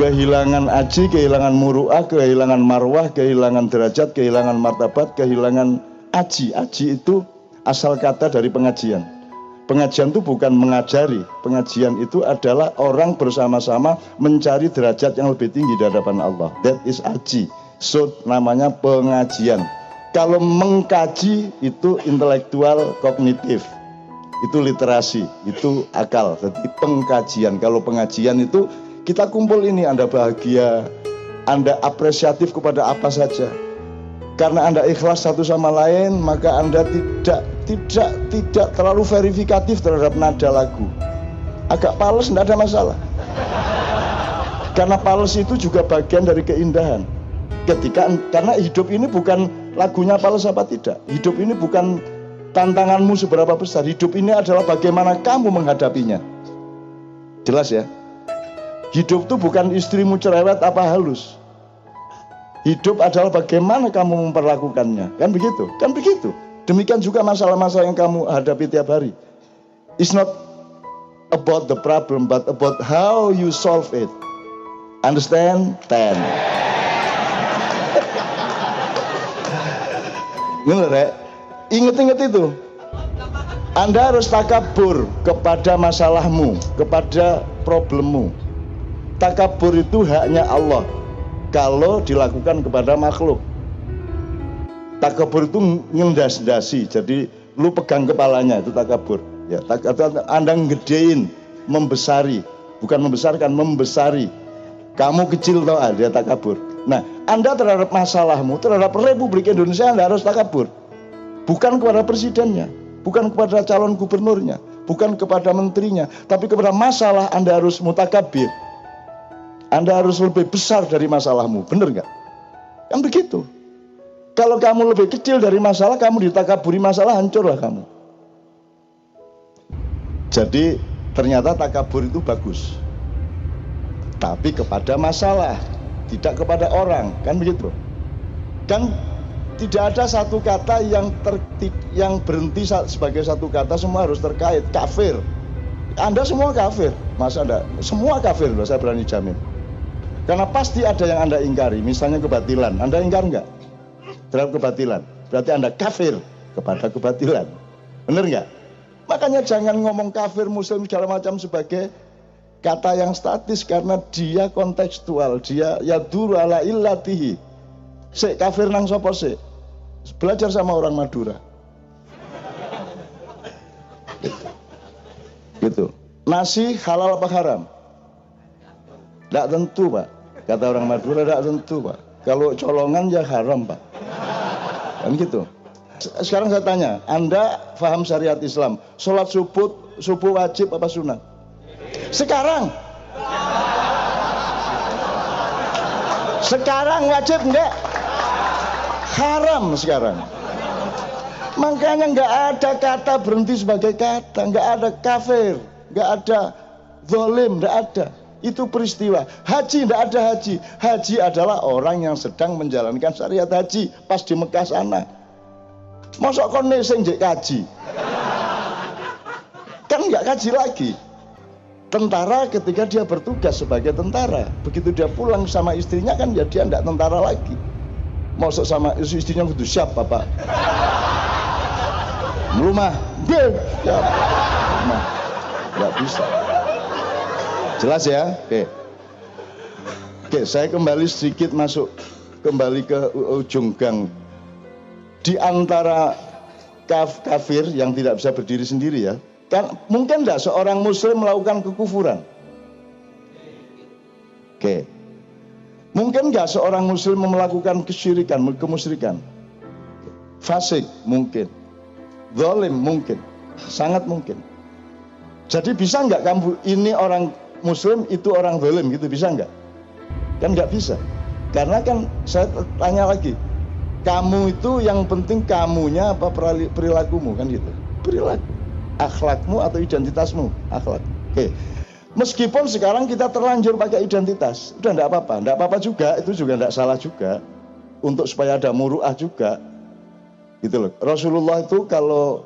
kehilangan aji, kehilangan muru'ah, kehilangan marwah, kehilangan derajat, kehilangan martabat, kehilangan aji. Aji itu asal kata dari pengajian. Pengajian itu bukan mengajari. Pengajian itu adalah orang bersama-sama mencari derajat yang lebih tinggi di hadapan Allah. That is aji. So namanya pengajian. Kalau mengkaji itu intelektual kognitif. Itu literasi, itu akal. Jadi pengkajian. Kalau pengajian itu kita kumpul ini, Anda bahagia, Anda apresiatif kepada apa saja. Karena Anda ikhlas satu sama lain, maka Anda tidak terlalu verifikatif terhadap nada lagu. Agak pales, tidak ada masalah. Karena pales itu juga bagian dari keindahan. Karena hidup ini bukan lagunya pales apa tidak. Hidup ini bukan tantanganmu seberapa besar. Hidup ini adalah bagaimana kamu menghadapinya. Jelas ya? Hidup itu bukan istrimu cerewet apa halus. Hidup adalah bagaimana kamu memperlakukannya. Kan begitu? Kan begitu. Demikian juga masalah-masalah yang kamu hadapi tiap hari. It's not about the problem, but about how you solve it. Understand? 10. Bener ya? Ingat-ingat itu. Anda harus takabur kepada masalahmu, kepada problemmu. Takabur itu haknya Allah kalau dilakukan kepada makhluk. Takabur itu ngendas-dasi, jadi lu pegang kepalanya, itu takabur. Ya, Anda ngedein, membesari, bukan membesarkan, membesari. Kamu kecil tau dia takabur. Nah, Anda terhadap masalahmu, terhadap Republik Indonesia Anda harus takabur. Bukan kepada presidennya, bukan kepada calon gubernurnya, bukan kepada menterinya, tapi kepada masalah Anda harus mutakabir. Anda harus lebih besar dari masalahmu, benar nggak? Kan begitu. Kalau kamu lebih kecil dari masalah, kamu ditakaburi masalah, hancurlah kamu. Jadi ternyata takabur itu bagus, tapi kepada masalah, tidak kepada orang, kan begitu? Kan tidak ada satu kata yang berhenti sebagai satu kata, semua harus terkait. Kafir, Anda semua kafir, masa Anda? Semua kafir loh, saya berani jamin. Karena pasti ada yang Anda ingkari, misalnya kebatilan. Anda ingkar nggak terhadap kebatilan? Berarti Anda kafir kepada kebatilan, benar nggak? Makanya jangan ngomong kafir, muslim segala macam sebagai kata yang statis, karena dia kontekstual, dia yaduru ala illatihi. Sik kafir nang sapa sik? Belajar sama orang Madura. Gitu. Nasi halal apa haram? Tidak tentu, Pak. Kata orang Madura, tidak tentu, Pak. Kalau colongan ya haram, Pak. Kan gitu. Sekarang saya tanya, Anda paham syariat Islam, sholat subuh wajib apa sunat? Sekarang wajib enggak? Haram sekarang. Makanya nggak ada kata berhenti sebagai kata, nggak ada kafir, nggak ada zalim, nggak ada. Itu peristiwa. Haji nggak ada haji. Haji adalah orang yang sedang menjalankan syariat haji pas di Mekah sana. Mosok kon sing njek kaji. Kan nggak kaji lagi. Tentara ketika dia bertugas sebagai tentara, begitu dia pulang sama istrinya kan ya dia nggak tentara lagi. Masuk sama istrinya kudu siap Bapak. Rumah, siap. Rumah, nggak bisa. Jelas ya? Oke, saya kembali sedikit kembali ke ujung gang. Di antara kafir yang tidak bisa berdiri sendiri ya, kan mungkin enggak seorang muslim melakukan kekufuran? Oke. Mungkin enggak seorang muslim melakukan kesyirikan, kemusyrikan? Fasik mungkin. Zalim mungkin. Sangat mungkin. Jadi bisa enggak kamu ini orang muslim itu orang zalim gitu, bisa enggak? Kan enggak bisa. Karena kan saya tanya lagi, kamu itu yang penting kamunya apa perilakumu kan gitu. Perilaku. Akhlakmu atau identitasmu? Akhlak. Oke. Meskipun sekarang kita terlanjur pakai identitas, udah enggak apa-apa juga, itu juga enggak salah juga. Untuk supaya ada muru'ah juga. Gitu loh. Rasulullah itu kalau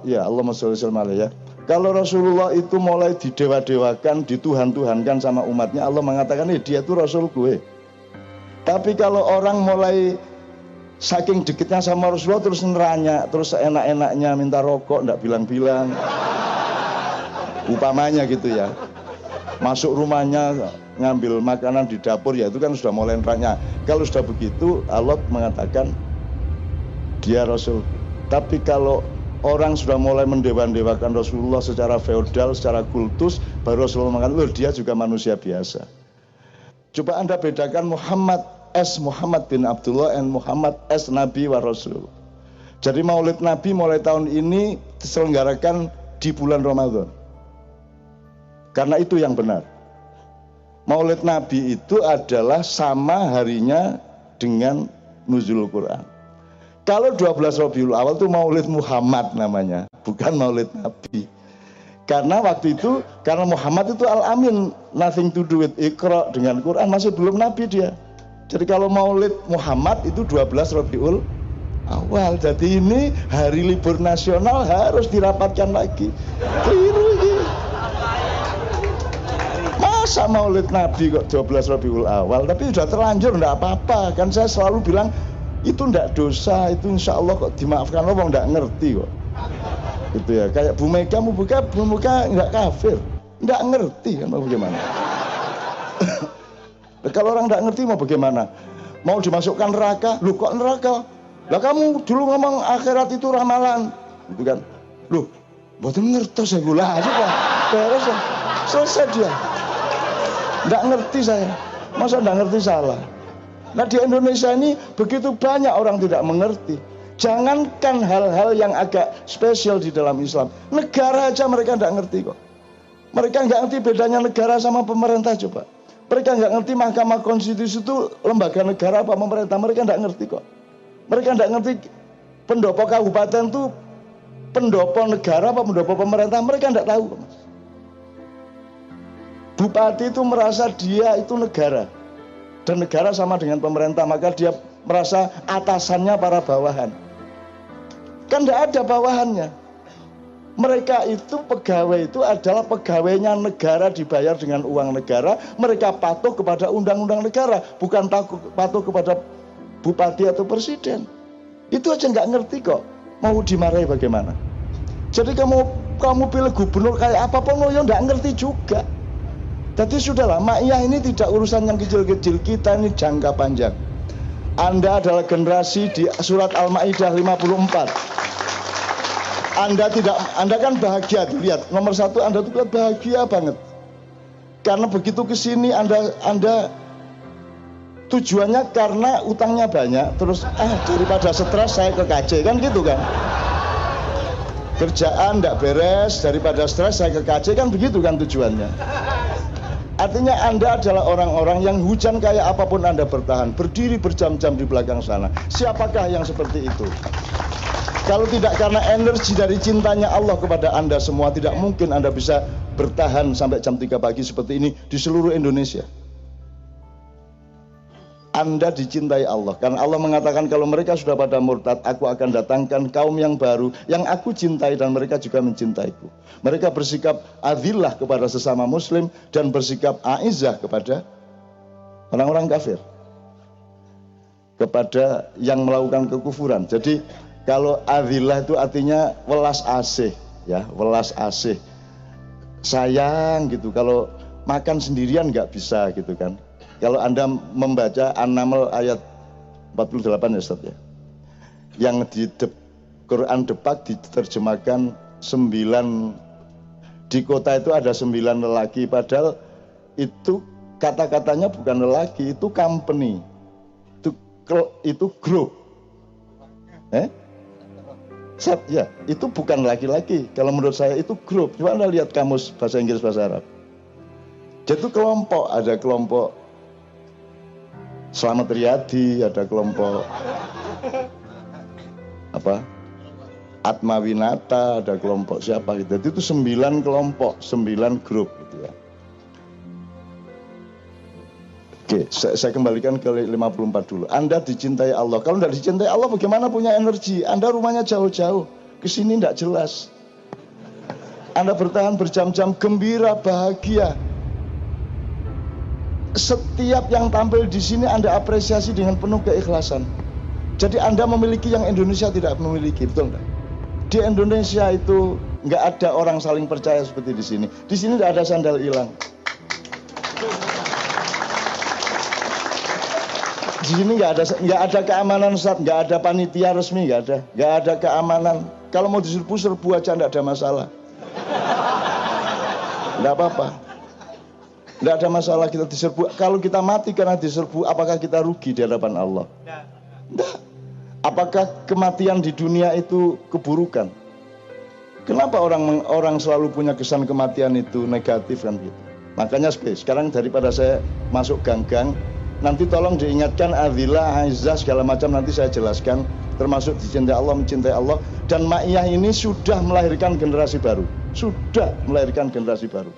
ya Allahumma sholli alaihi ya. Kalau Rasulullah itu mulai didewa-dewakan, dituhan-tuhankan sama umatnya, Allah mengatakan, dia itu Rasul gue. Tapi kalau orang mulai saking dekitnya sama Rasulullah terus neranya, terus enak-enaknya minta rokok, enggak bilang-bilang, umpamanya gitu ya, masuk rumahnya ngambil makanan di dapur, ya itu kan sudah mulai neranya. Kalau sudah begitu, Allah mengatakan dia Rasul. Tapi kalau orang sudah mulai mendewa-dewakan Rasulullah secara feodal, secara kultus, baru Rasulullah mengatakan, loh dia juga manusia biasa. Coba Anda bedakan Muhammad S. Muhammad bin Abdullah dan Muhammad S. Nabi wa Rasul. Jadi Maulid Nabi mulai tahun ini diselenggarakan di bulan Ramadan. Karena itu yang benar. Maulid Nabi itu adalah sama harinya dengan nuzul Quran. Kalau 12 Rabiul Awal itu Maulid Muhammad namanya, bukan Maulid Nabi. Karena waktu itu, karena Muhammad itu Al-Amin, nothing to do with Iqra, dengan Quran, masih belum Nabi dia. Jadi kalau Maulid Muhammad itu 12 Rabiul Awal. Jadi ini hari libur nasional harus dirapatkan lagi. Keliru ini. Masa Maulid Nabi kok 12 Rabiul Awal, tapi sudah terlanjur, enggak apa-apa. Kan saya selalu bilang, itu ndak dosa, itu insya Allah kok dimaafkan Allah, ndak ngerti kok. Gitu ya, kayak Bu Mega nggak kafir, ndak ngerti kan mau bagaimana. Kalau orang ndak ngerti mau bagaimana? Mau dimasukkan neraka, lu kok neraka? Lah kamu dulu ngomong akhirat itu ramalan, gitu kan? Lu, boten ngertos saya gula aja pak, beres ya, selesai dia. Ndak ngerti saya, masa ndak ngerti salah? Nah di Indonesia ini begitu banyak orang tidak mengerti. Jangankan hal-hal yang agak spesial di dalam Islam, negara aja mereka tidak ngerti kok. Mereka nggak ngerti bedanya negara sama pemerintah coba. Mereka nggak ngerti Mahkamah Konstitusi itu lembaga negara apa pemerintah, mereka nggak ngerti kok. Mereka nggak ngerti pendopo kabupaten itu pendopo negara apa pendopo pemerintah, mereka nggak tahu. Bupati itu merasa dia itu negara. Dan negara sama dengan pemerintah, maka dia merasa atasannya para bawahan. Kan tidak ada bawahannya. Mereka itu pegawai itu adalah pegawainya negara, dibayar dengan uang negara. Mereka patuh kepada undang-undang negara, bukan patuh kepada bupati atau presiden. Itu aja nggak ngerti kok. Mau dimarahi bagaimana? Jadi kamu pilih gubernur kayak apapun, ya nggak ngerti juga. Jadi sudahlah, Ma'iyah ini tidak urusan yang kecil-kecil, kita ini jangka panjang. Anda adalah generasi di surat Al-Ma'idah 54. Anda kan bahagia, lihat nomor 1 Anda tuh bahagia banget. Karena begitu kesini Anda tujuannya karena utangnya banyak, terus daripada stres saya ke KJ, kan gitu kan. Kerjaan tidak beres, daripada stres saya ke KJ, kan begitu kan tujuannya. Artinya Anda adalah orang-orang yang hujan kayak apapun Anda bertahan, berdiri berjam-jam di belakang sana. Siapakah yang seperti itu? Kalau tidak karena energi dari cintanya Allah kepada Anda semua, tidak mungkin Anda bisa bertahan sampai jam 3 pagi seperti ini di seluruh Indonesia. Anda dicintai Allah, karena Allah mengatakan kalau mereka sudah pada murtad, aku akan datangkan kaum yang baru yang aku cintai dan mereka juga mencintaiku. Mereka bersikap adillah kepada sesama muslim dan bersikap aizah kepada orang-orang kafir, kepada yang melakukan kekufuran. Jadi kalau adillah itu artinya welas asih, ya, welas asih, sayang gitu. Kalau makan sendirian nggak bisa gitu kan. Kalau Anda membaca An-Naml ayat 48 ya Ustaz ya, yang di Quran Depak diterjemahkan 9, di kota itu ada 9 lelaki, padahal itu kata-katanya bukan lelaki, itu company, itu grup, ya, itu bukan laki-laki. Kalau menurut saya itu grup. Coba Anda lihat kamus bahasa Inggris bahasa Arab. Jadi itu kelompok, ada kelompok Slamet Riyadi, ada kelompok Atmawinata, ada kelompok siapa gitu. Jadi itu 9 kelompok, 9 grup gitu ya. Oke, saya kembalikan ke 54 dulu. Anda dicintai Allah. Kalau tidak dicintai Allah, bagaimana punya energi? Anda rumahnya jauh-jauh, kesini tidak jelas. Anda bertahan berjam-jam, gembira, bahagia. Setiap yang tampil di sini Anda apresiasi dengan penuh keikhlasan. Jadi Anda memiliki yang Indonesia tidak memiliki, betul nggak? Di Indonesia itu nggak ada orang saling percaya seperti di sini. Di sini nggak ada sandal hilang. Di sini nggak ada keamanan, Ustaz, nggak ada panitia resmi, nggak ada keamanan. Kalau mau diserbu aja nggak ada masalah. Nggak apa-apa. Nggak ada masalah kita diserbu. Kalau kita mati karena diserbu, apakah kita rugi di hadapan Allah? Nggak. Apakah kematian di dunia itu keburukan? Kenapa orang selalu punya kesan kematian itu negatif kan gitu? Makanya sekarang daripada saya masuk gang-gang, nanti tolong diingatkan Adillah, Aizzah segala macam nanti saya jelaskan, termasuk dicintai Allah, mencintai Allah. Dan Ma'iyah ini sudah melahirkan generasi baru. Sudah melahirkan generasi baru.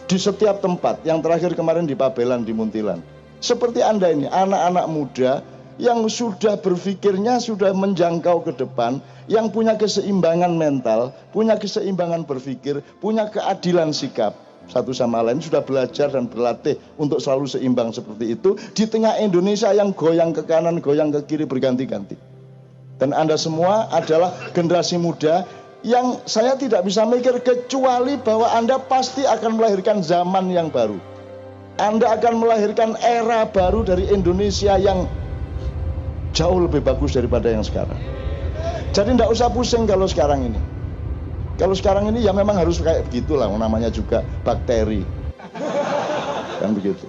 Di setiap tempat, yang terakhir kemarin di Pabelan, di Muntilan. Seperti Anda ini, anak-anak muda yang sudah berpikirnya sudah menjangkau ke depan, yang punya keseimbangan mental, punya keseimbangan berpikir, punya keadilan sikap. Satu sama lain sudah belajar dan berlatih untuk selalu seimbang seperti itu di tengah Indonesia yang goyang ke kanan, goyang ke kiri berganti-ganti. Dan Anda semua adalah generasi muda yang saya tidak bisa mikir kecuali bahwa Anda pasti akan melahirkan zaman yang baru. Anda akan melahirkan era baru dari Indonesia yang jauh lebih bagus daripada yang sekarang. Jadi tidak usah pusing kalau sekarang ini. Kalau sekarang ini ya memang harus kayak begitulah, namanya juga bakteri. Kan begitu.